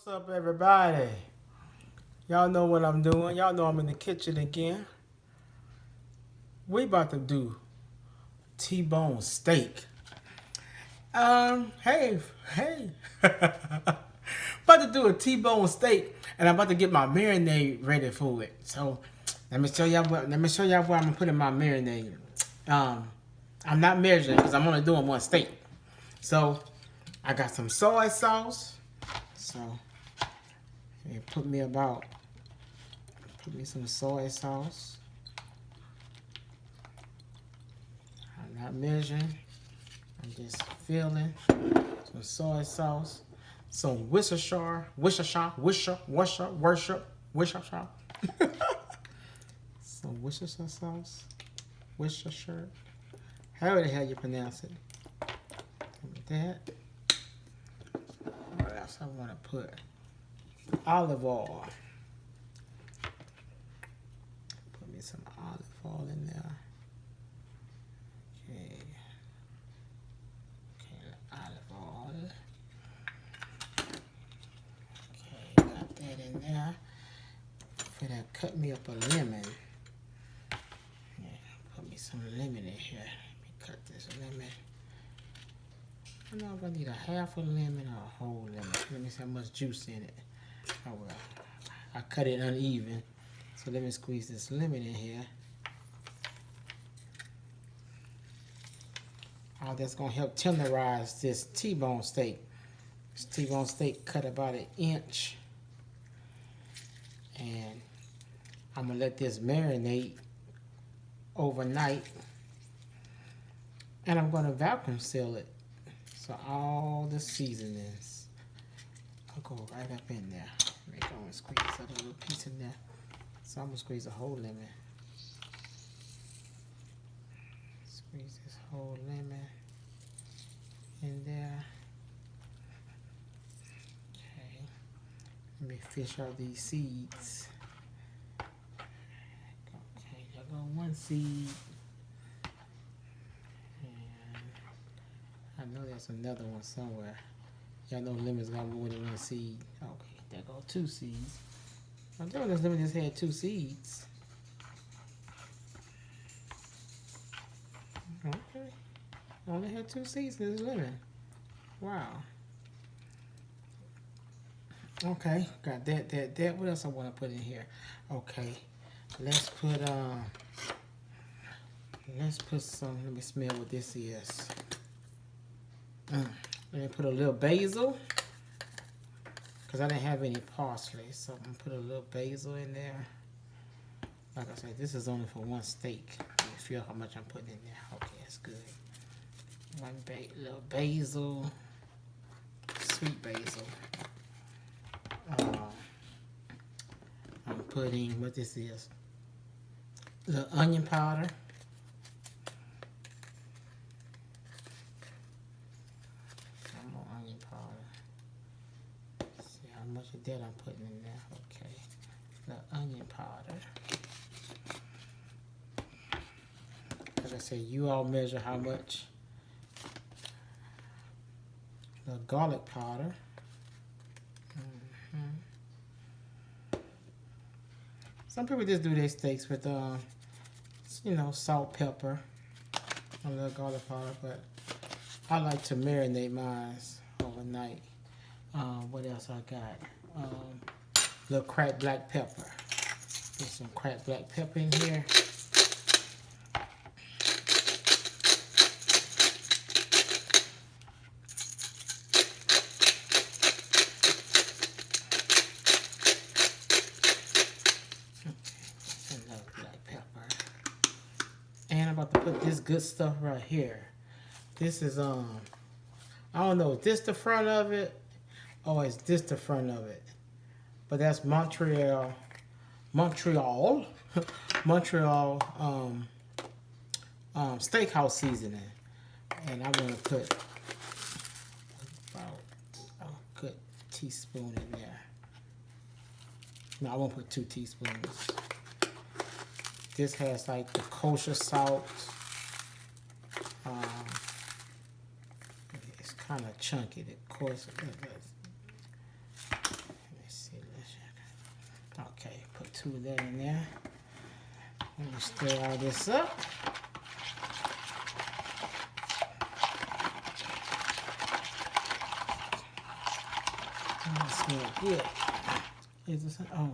What's up, everybody? Y'all know what I'm doing. Y'all know I'm in the kitchen again. We about to do T-bone steak. Hey. About to do a T-bone steak, and I'm about to get my marinade ready for it. So let me show y'all where I'm gonna put in my marinade. I'm not measuring because I'm only doing one steak. So I got some soy sauce. So put me some soy sauce. I'm not measuring. I'm just feeling some soy sauce, some Worcestershire, some Worcestershire sauce, Worcestershire, however the hell you pronounce it. That. What else I want to put? Olive oil. Put me some olive oil in there. Okay, olive oil. Okay, got that in there. For that, cut me up a lemon. Yeah, put me some lemon in here. Let me cut this lemon. I don't know if I need a half a lemon or a whole lemon. Let me see how much juice in it. Oh well, I cut it uneven. So let me squeeze this lemon in here. Oh, that's gonna help tenderize this T-bone steak. This T-bone steak cut about 1 inch. And I'm gonna let this marinate overnight. And I'm gonna vacuum seal it. So all the seasonings will go right up in there. Let me go and squeeze that little piece in there. So I'm gonna squeeze a whole lemon. Squeeze this whole lemon in there. Okay. Let me fish out these seeds. Okay, there go one seed. I know there's another one somewhere. Y'all know lemons got more than one seed. Okay, there go 2 seeds. I'm telling this lemon just had 2 seeds. Okay. Only had 2 seeds in this lemon. Wow. Okay, got that. What else I want to put in here? Okay. Let's put some, let me smell what this is. Let me put a little basil, because I didn't have any parsley, so I'm going to put a little basil in there. Like I said, this is only for one steak. You feel how much I'm putting in there. Okay, that's good. One little basil, sweet basil. I'm putting, what this is, little onion powder. How much of that I'm putting in there? Okay, the onion powder. Like I said, you all measure how much. The garlic powder. Some people just do their steaks with, salt, pepper, a little garlic powder, but I like to marinate mine overnight. What else I got? Little cracked black pepper. Put some cracked black pepper in here. Another black pepper. And I'm about to put this good stuff right here. This is I don't know, is this the front of it? Oh, is this the front of it? But that's Montreal steakhouse seasoning. And I'm gonna put about a good teaspoon in there. No, I won't put 2 teaspoons. This has like the kosher salt. It's kind of chunky, of course. two of that in there. Let me stir all this up. That smells good. Is this, oh,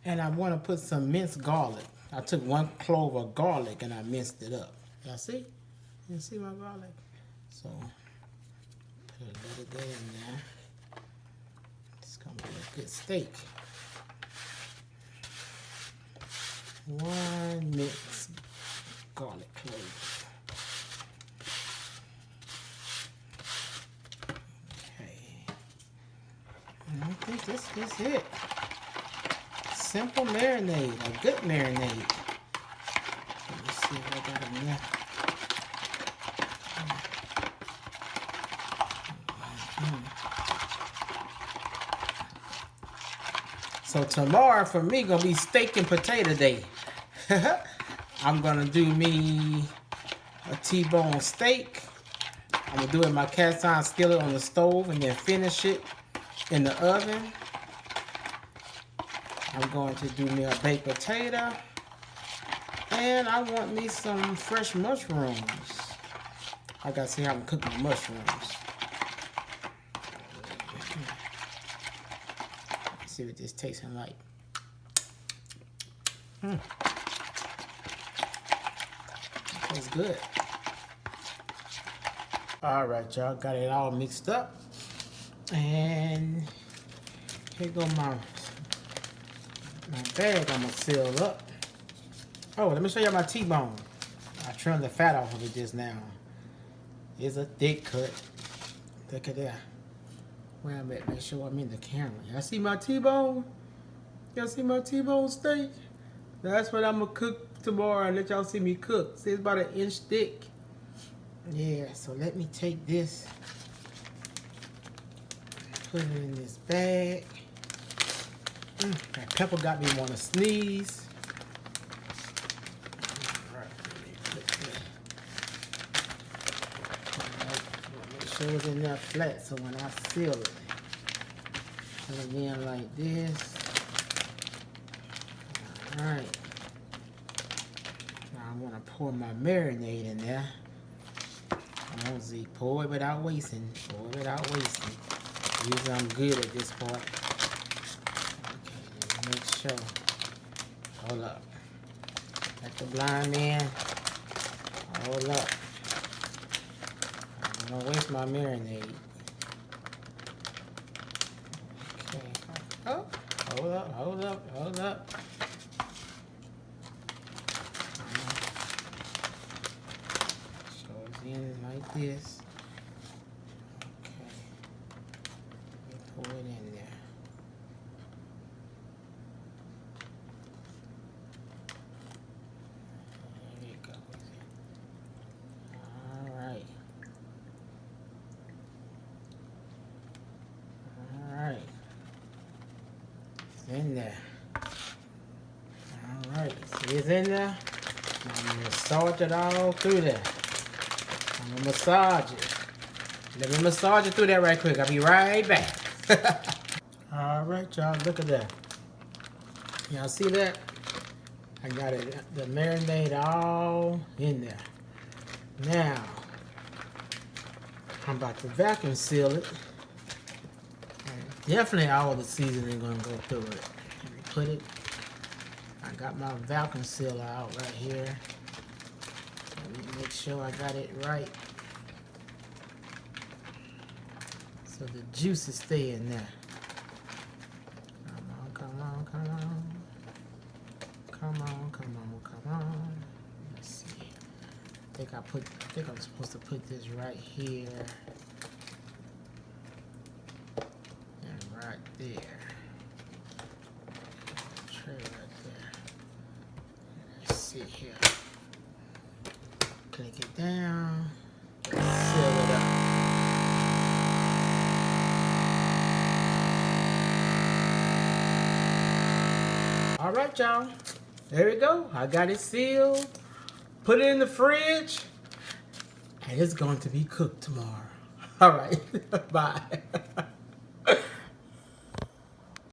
and I want to put some minced garlic. I took 1 clove of garlic and I minced it up. Y'all see? You see my garlic? So put a little of that in there. It's gonna be a good steak. 1 minced garlic clove. Okay. And I think this is it. Simple marinade, a good marinade. Let me see if I got enough. So tomorrow for me gonna be steak and potato day. I'm gonna do me a T-bone steak. I'm gonna do it in my cast iron skillet on the stove and then finish it in the oven. I'm going to do me a baked potato. And I want me some fresh mushrooms. I gotta see how I'm cooking the mushrooms. Let's see what this tasting like. Tastes good. Alright, y'all, got it all mixed up. And here go my bag I'm gonna seal up. Oh, let me show you my T-bone. I trimmed the fat off of it just now. It's a thick cut. Look at that. Where I'm at, make sure I'm in the camera. Y'all see my T-bone? Y'all see my T-bone steak? That's what I'm gonna cook tomorrow and let y'all see me cook. See, it's about 1 inch thick. Yeah, so let me take this, put it in this bag. That pepper got me want to sneeze. Alright, let me put that. Make sure it's in there flat so when I seal it, put it in like this. Alright. Now I want to pour my marinade in there. Come on, Zeke. Pour it without wasting. Pour it without wasting. Usually I'm good at this part. Make sure. Hold up. Let the blind in. Hold up. I don't waste my marinade. Okay. Oh, hold up, hold up, hold up. So it's in like this. Okay. Pour it in there. In there. Alright, see it's in there. I'm gonna massage it all through there. I'm gonna massage it. Let me massage it through there right quick. I'll be right back. Alright, y'all, look at that. Y'all see that? I got it, the marinade all in there. Now, I'm about to vacuum seal it. Definitely all the seasoning gonna go through it. Let me put it. I got my vacuum sealer out right here. Let me make sure I got it right. So the juices stay in there. Come on, come on, come on. Come on, come on, come on. Let's see. I think I'm supposed to put this right here. Right there. Tray right there. Let's see here. Click it down. Seal it up. Alright, y'all. There we go. I got it sealed. Put it in the fridge. And it's going to be cooked tomorrow. Alright. Bye.